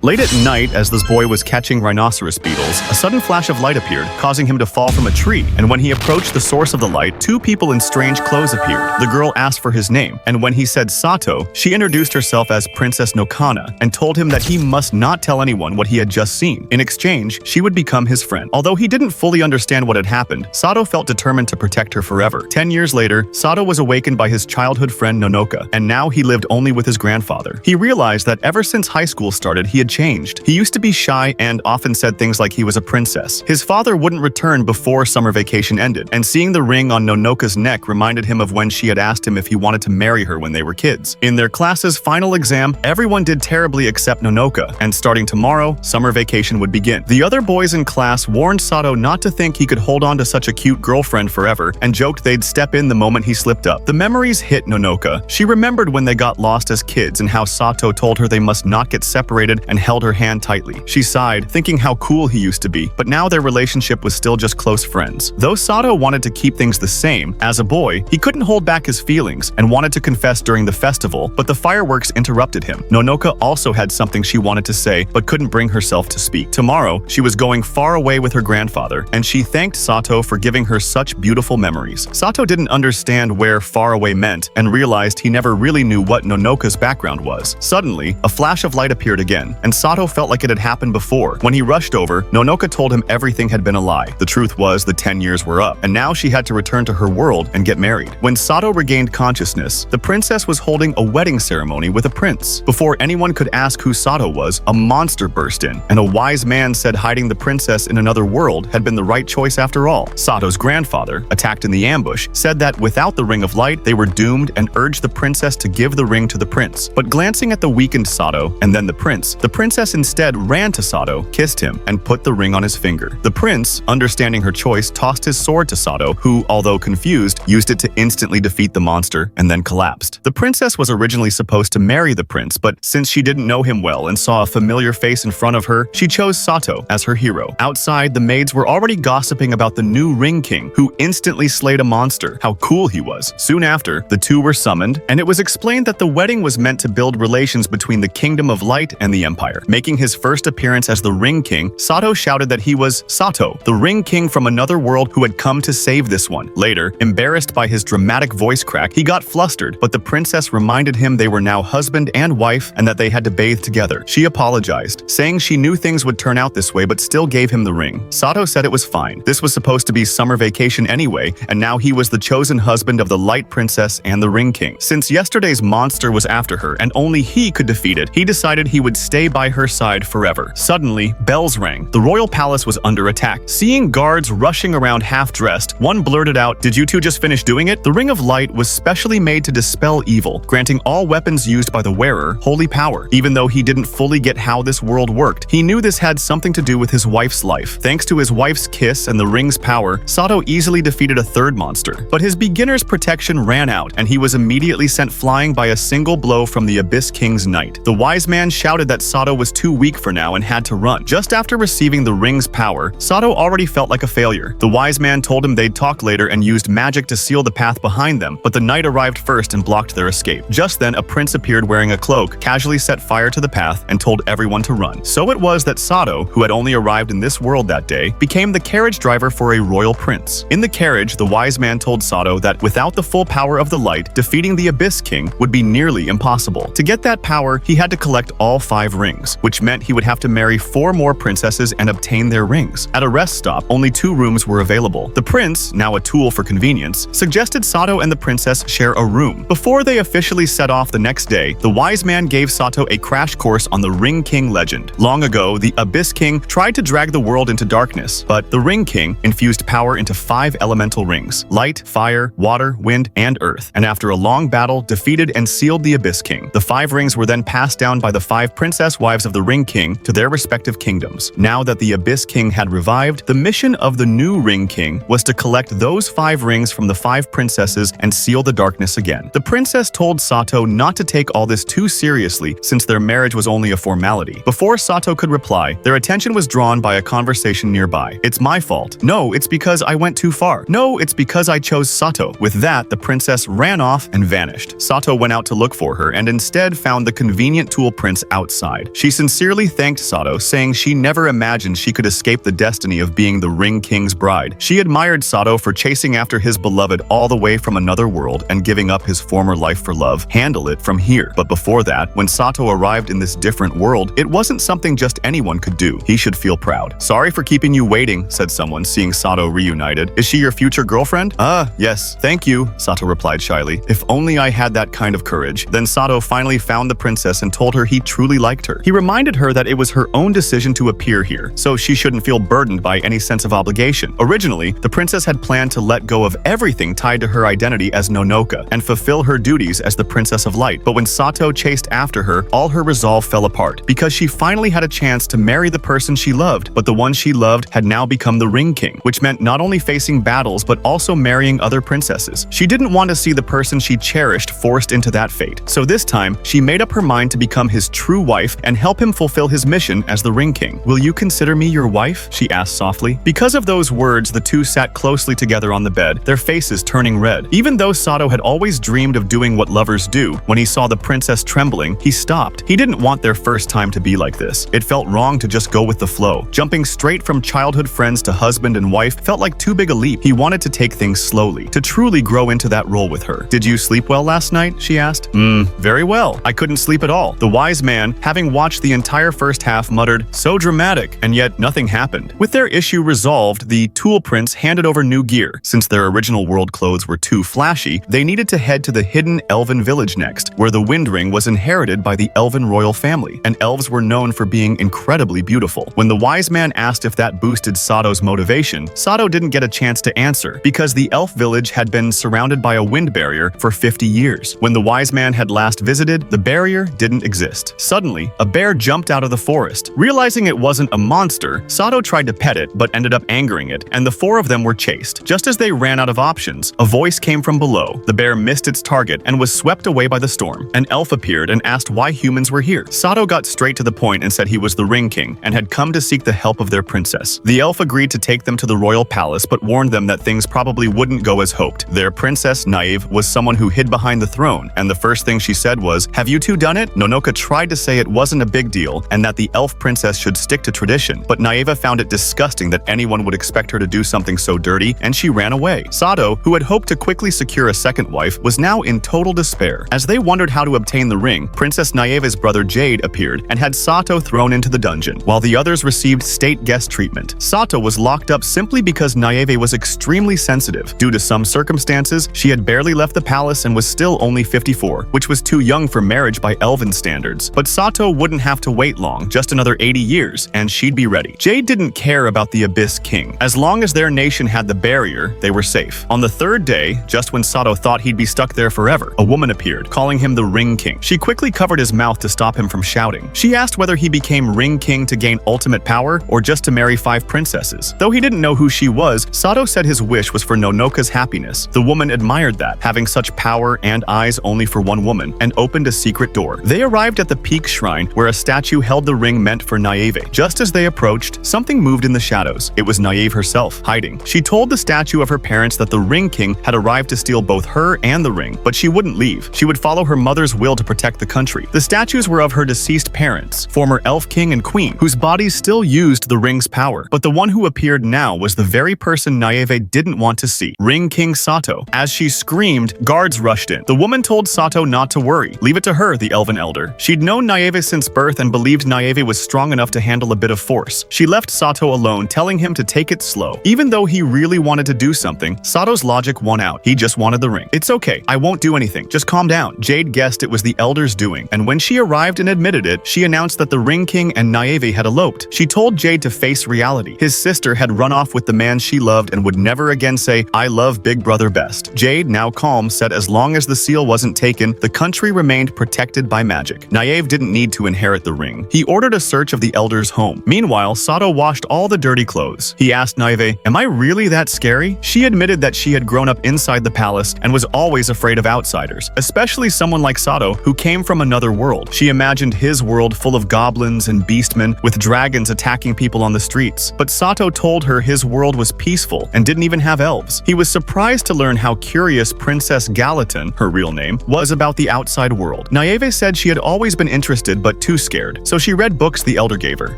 Late at night, as this boy was catching rhinoceros beetles, a sudden flash of light appeared, causing him to fall from a tree. And when he approached the source of the light, two people in strange clothes appeared. The girl asked for his name, and when he said Sato, she introduced herself as Princess Nokana and told him that he must not tell anyone what he had just seen. In exchange, she would become his friend. Although he didn't fully understand what had happened, Sato felt determined to protect her forever. 10 years later, Sato was awakened by his childhood friend Nonoka, and now he lived only with his grandfather. He realized that ever since high school started, he had changed. He used to be shy and often said things like he was a princess. His father wouldn't return before summer vacation ended, and seeing the ring on Nonoka's neck reminded him of when she had asked him if he wanted to marry her when they were kids. In their class's final exam, everyone did terribly except Nonoka, and starting tomorrow, summer vacation would begin. The other boys in class warned Sato not to think he could hold on to such a cute girlfriend forever, and joked they'd step in the moment he slipped up. The memories hit Nonoka. She remembered when they got lost as kids and how Sato told her they must not get separated and held her hand tightly. She sighed, thinking how cool he used to be, but now their relationship was still just close friends. Though Sato wanted to keep things the same, as a boy, he couldn't hold back his feelings and wanted to confess during the festival, but the fireworks interrupted him. Nonoka also had something she wanted to say, but couldn't bring herself to speak. Tomorrow, she was going far away with her grandfather, and she thanked Sato for giving her such beautiful memories. Sato didn't understand where far away meant and realized he never really knew what Nonoka's background was. Suddenly, a flash of light appeared again, and Sato felt like it had happened before. When he rushed over, Nonoka told him everything had been a lie. The truth was the 10 years were up, and now she had to return to her world and get married. When Sato regained consciousness, the princess was holding a wedding ceremony with a prince. Before anyone could ask who Sato was, a monster burst in, and a wise man said hiding the princess in another world had been the right choice after all. Sato's grandfather, attacked in the ambush, said that without the Ring of Light, they were doomed and urged the princess to give the ring to the prince. But glancing at the weakened Sato and then the princess instead ran to Sato, kissed him, and put the ring on his finger. The prince, understanding her choice, tossed his sword to Sato, who, although confused, used it to instantly defeat the monster and then collapsed. The princess was originally supposed to marry the prince, but since she didn't know him well and saw a familiar face in front of her, she chose Sato as her hero. Outside, the maids were already gossiping about the new Ring King, who instantly slayed a monster, how cool he was. Soon after, the two were summoned, and it was explained that the wedding was meant to build relations between the Kingdom of Light and the Empire. Making his first appearance as the Ring King, Sato shouted that he was Sato, the Ring King from another world who had come to save this one. Later, embarrassed by his dramatic voice crack, he got flustered, but the princess reminded him they were now husband and wife and that they had to bathe together. She apologized, saying she knew things would turn out this way but still gave him the ring. Sato said it was fine. This was supposed to be summer vacation anyway, and now he was the chosen husband of the Light Princess and the Ring King. Since yesterday's monster was after her and only he could defeat it, he decided he would stay by her side forever. Suddenly, bells rang. The royal palace was under attack. Seeing guards rushing around half-dressed, one blurted out, "Did you two just finish doing it?" The Ring of Light was specially made to dispel evil, granting all weapons used by the wearer holy power. Even though he didn't fully get how this world worked, he knew this had something to do with his wife's life. Thanks to his wife's kiss and the ring's power, Sato easily defeated a third monster. But his beginner's protection ran out, and he was immediately sent flying by a single blow from the Abyss King's knight. The wise man shouted that Sato was too weak for now and had to run. Just after receiving the ring's power, Sato already felt like a failure. The wise man told him they'd talk later and used magic to seal the path behind them, but the knight arrived first and blocked their escape. Just then, a prince appeared wearing a cloak, casually set fire to the path, and told everyone to run. So it was that Sato, who had only arrived in this world that day, became the carriage driver for a royal prince. In the carriage, the wise man told Sato that without the full power of the light, defeating the Abyss King would be nearly impossible. To get that power, he had to collect all 5 rings, which meant he would have to marry 4 more princesses and obtain their rings. At a rest stop, only 2 rooms were available. The prince, now a tool for convenience, suggested Sato and the princess share a room. Before they officially set off the next day, the wise man gave Sato a crash course on the Ring King legend. Long ago, the Abyss King tried to drag the world into darkness, but the Ring King infused power into 5 elemental rings: light, fire, water, wind, and earth, and after a long battle, defeated and sealed the Abyss King. The 5 rings were then passed down by the 5 princess wives of the Ring King to their respective kingdoms. Now that the Abyss King had revived, the mission of the new Ring King was to collect those 5 rings from the 5 princesses and seal the darkness again. The princess told Sato not to take all this too seriously since their marriage was only a formality. Before Sato could reply, their attention was drawn by a conversation nearby. "It's my fault." "No, it's because I went too far." "No, it's because I chose Sato." With that, the princess ran off and vanished. Sato went out to look for her and instead found the convenient tool prince outside. She sincerely thanked Sato, saying she never imagined she could escape the destiny of being the Ring King's bride. She admired Sato for chasing after his beloved all the way from another world and giving up his former life for love. Handle it from here. But before that, when Sato arrived in this different world, it wasn't something just anyone could do. He should feel proud. Sorry for keeping you waiting, said someone, seeing Sato reunited. Is she your future girlfriend? Yes, thank you, Sato replied shyly. If only I had that kind of courage. Then Sato finally found the princess and told her he truly liked her. He reminded her that it was her own decision to appear here, so she shouldn't feel burdened by any sense of obligation. Originally, the princess had planned to let go of everything tied to her identity as Nonoka and fulfill her duties as the Princess of Light. But when Sato chased after her, all her resolve fell apart because she finally had a chance to marry the person she loved, but the one she loved had now become the Ring King, which meant not only facing battles but also marrying other princesses. She didn't want to see the person she cherished forced into that fate, so this time she made up her mind to become his true wife and help him fulfill his mission as the Ring King. Will you consider me your wife? She asked softly. Because of those words, the two sat closely together on the bed, their faces turning red. Even though Sato had always dreamed of doing what lovers do, when he saw the princess trembling, he stopped. He didn't want their first time to be like this. It felt wrong to just go with the flow. Jumping straight from childhood friends to husband and wife felt like too big a leap. He wanted to take things slowly, to truly grow into that role with her. Did you sleep well last night? She asked. Very well. I couldn't sleep at all. The wise man, having watched the entire first half, muttered, so dramatic, and yet nothing happened. With their issue resolved, the Tool Prince handed over new gear. Since their original world clothes were too flashy, they needed to head to the hidden elven village next, where the Wind Ring was inherited by the elven royal family, and elves were known for being incredibly beautiful. When the wise man asked if that boosted Sato's motivation, Sato didn't get a chance to answer, because the elf village had been surrounded by a wind barrier for 50 years. When the wise man had last visited, the barrier didn't exist. Suddenly, a bear jumped out of the forest. Realizing it wasn't a monster, Sato tried to pet it, but ended up angering it, and the four of them were chased. Just as they ran out of options, a voice came from below. The bear missed its target and was swept away by the storm. An elf appeared and asked why humans were here. Sato got straight to the point and said he was the Ring King and had come to seek the help of their princess. The elf agreed to take them to the royal palace, but warned them that things probably wouldn't go as hoped. Their princess, Naive, was someone who hid behind the throne, and the first thing she said was, "Have you two done it?" Nonoka tried to say it wasn't a big deal and that the elf princess should stick to tradition, but Naiva found it disgusting that anyone would expect her to do something so dirty, and she ran away. Sato, who had hoped to quickly secure a second wife, was now in total despair. As they wondered how to obtain the ring, Princess Naiva's brother Jade appeared and had Sato thrown into the dungeon, while the others received state guest treatment. Sato was locked up simply because Naive was extremely sensitive. Due to some circumstances, she had barely left the palace and was still only 54, which was too young for marriage by elven standards. But Sato wouldn't have to wait long, just another 80 years, and she'd be ready. Jade didn't care about the Abyss King. As long as their nation had the barrier, they were safe. On the third day, just when Sato thought he'd be stuck there forever, a woman appeared, calling him the Ring King. She quickly covered his mouth to stop him from shouting. She asked whether he became Ring King to gain ultimate power or just to marry 5 princesses. Though he didn't know who she was, Sato said his wish was for Nonoka's happiness. The woman admired that, having such power and eyes only for one woman, and opened a secret door. They arrived at the Peak Shrine, where a statue held the ring meant for Naive. Just as they approached, something moved in the shadows. It was Naive herself, hiding. She told the statue of her parents that the Ring King had arrived to steal both her and the ring, but she wouldn't leave. She would follow her mother's will to protect the country. The statues were of her deceased parents, former Elf King and Queen, whose bodies still used the ring's power. But the one who appeared now was the very person Naive didn't want to see, Ring King Sato. As she screamed, guards rushed in. The woman told Sato not to worry. Leave it to her, the elven elder. She'd known Naive since birth and believed Naive was strong enough to handle a bit of force. She left Sato alone, telling him to take it slow. Even though he really wanted to do something, Sato's logic won out. He just wanted the ring. It's okay, I won't do anything. Just calm down. Jade guessed it was the elder's doing, and when she arrived and admitted it, she announced that the Ring King and Naive had eloped. She told Jade to face reality. His sister had run off with the man she loved and would never again say, "I love Big Brother best." Jade, now calm, said as long as the seal wasn't taken, the country remained protected by magic. Naive didn't need to inherit the ring. He ordered a search of the elder's home. Meanwhile, Sato washed all the dirty clothes. He asked Naive, "Am I really that scary?" She admitted that she had grown up inside the palace and was always afraid of outsiders, especially someone like Sato, who came from another world. She imagined his world full of goblins and beastmen, with dragons attacking people on the streets. But Sato told her his world was peaceful and didn't even have elves. He was surprised to learn how curious Princess Gallatin, her real name, was about the outside world. Naive said she had always been interested, but got too scared. So she read books the elder gave her.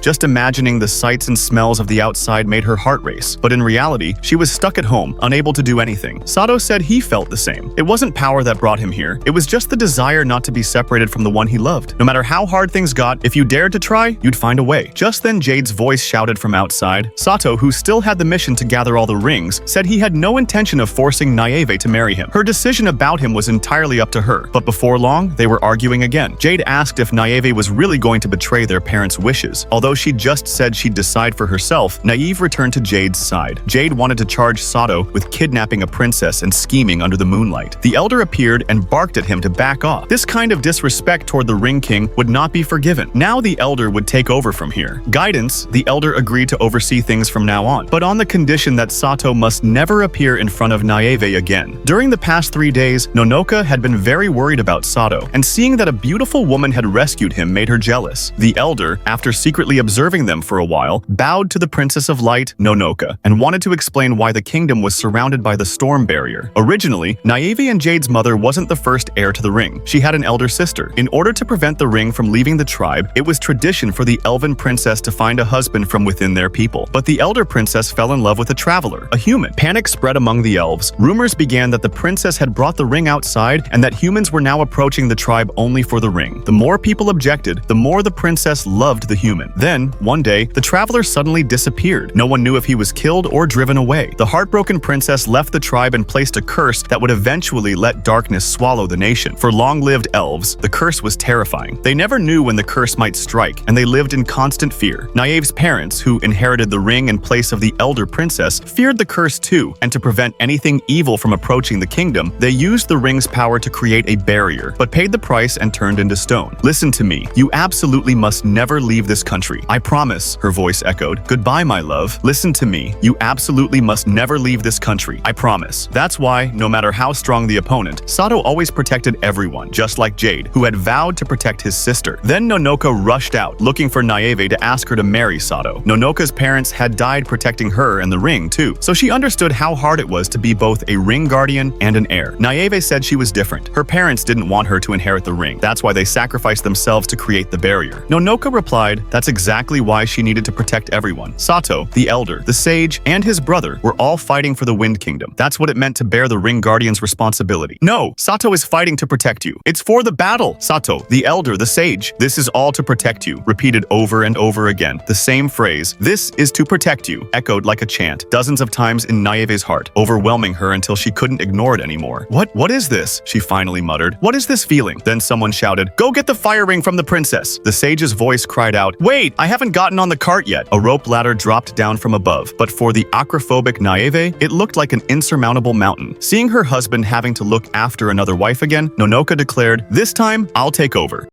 Just imagining the sights and smells of the outside made her heart race. But in reality, she was stuck at home, unable to do anything. Sato said he felt the same. It wasn't power that brought him here. It was just the desire not to be separated from the one he loved. No matter how hard things got, if you dared to try, you'd find a way. Just then Jade's voice shouted from outside. Sato, who still had the mission to gather all the rings, said he had no intention of forcing Naeve to marry him. Her decision about him was entirely up to her. But before long, they were arguing again. Jade asked if Naeve was really going to betray their parents' wishes. Although she just said she'd decide for herself, Naeve returned to Jade's side. Jade wanted to charge Sato with kidnapping a princess and scheming under the moonlight. The elder appeared and barked at him to back off. This kind of disrespect toward the Ring King would not be forgiven. Now the elder would take over from here. Guidance, the elder agreed to oversee things from now on, but on the condition that Sato must never appear in front of Naeve again. During the past 3 days, Nonoka had been very worried about Sato, and seeing that a beautiful woman had rescued him made her jealous. The elder, after secretly observing them for a while, bowed to the Princess of Light, Nonoka, and wanted to explain why the kingdom was surrounded by the storm barrier. Originally, Naeve and Jade's mother wasn't the first heir to the ring. She had an elder sister. In order to prevent the ring from leaving the tribe, it was tradition for the elven princess to find a husband from within their people. But the elder princess fell in love with a traveler, a human. Panic spread among the elves. Rumors began that the princess had brought the ring outside and that humans were now approaching the tribe only for the ring. The more people objected, the more the princess loved the human. Then, one day, the traveler suddenly disappeared. No one knew if he was killed or driven away. The heartbroken princess left the tribe and placed a curse that would eventually let darkness swallow the nation. For long-lived elves, the curse was terrifying. They never knew when the curse might strike, and they lived in constant fear. Naeve's parents, who inherited the ring in place of the elder princess, feared the curse too, and to prevent anything evil from approaching the kingdom, they used the ring's power to create a barrier, but paid the price and turned into stone. Listen to me. You absolutely must never leave this country. I promise, her voice echoed. Goodbye, my love. Listen to me. You absolutely must never leave this country. I promise. That's why, no matter how strong the opponent, Sato always protected everyone, just like Jade, who had vowed to protect his sister. Then Nonoka rushed out, looking for Naeve to ask her to marry Sato. Nonoka's parents had died protecting her and the ring, too, so she understood how hard it was to be both a ring guardian and an heir. Naeve said she was different. Her parents didn't want her to inherit the ring. That's why they sacrificed themselves to create the barrier. Nonoka replied that's exactly why she needed to protect everyone. Sato, the elder, the sage, and his brother were all fighting for the Wind Kingdom. That's what it meant to bear the ring guardian's responsibility. No, Sato is fighting to protect you. It's for the battle. Sato, the elder, the sage. This is all to protect you. Repeated over and over again. The same phrase, this is to protect you, echoed like a chant, dozens of times in Naeve's heart, overwhelming her until she couldn't ignore it anymore. What is this? She finally muttered. What is this feeling? Then someone shouted, go get the fire ring from the princess. The sage's voice cried out, wait, I haven't gotten on the cart yet. A rope ladder dropped down from above, but for the acrophobic Naeve, it looked like an insurmountable mountain. Seeing her husband having to look after another wife again, Nonoka declared, this time, I'll take over.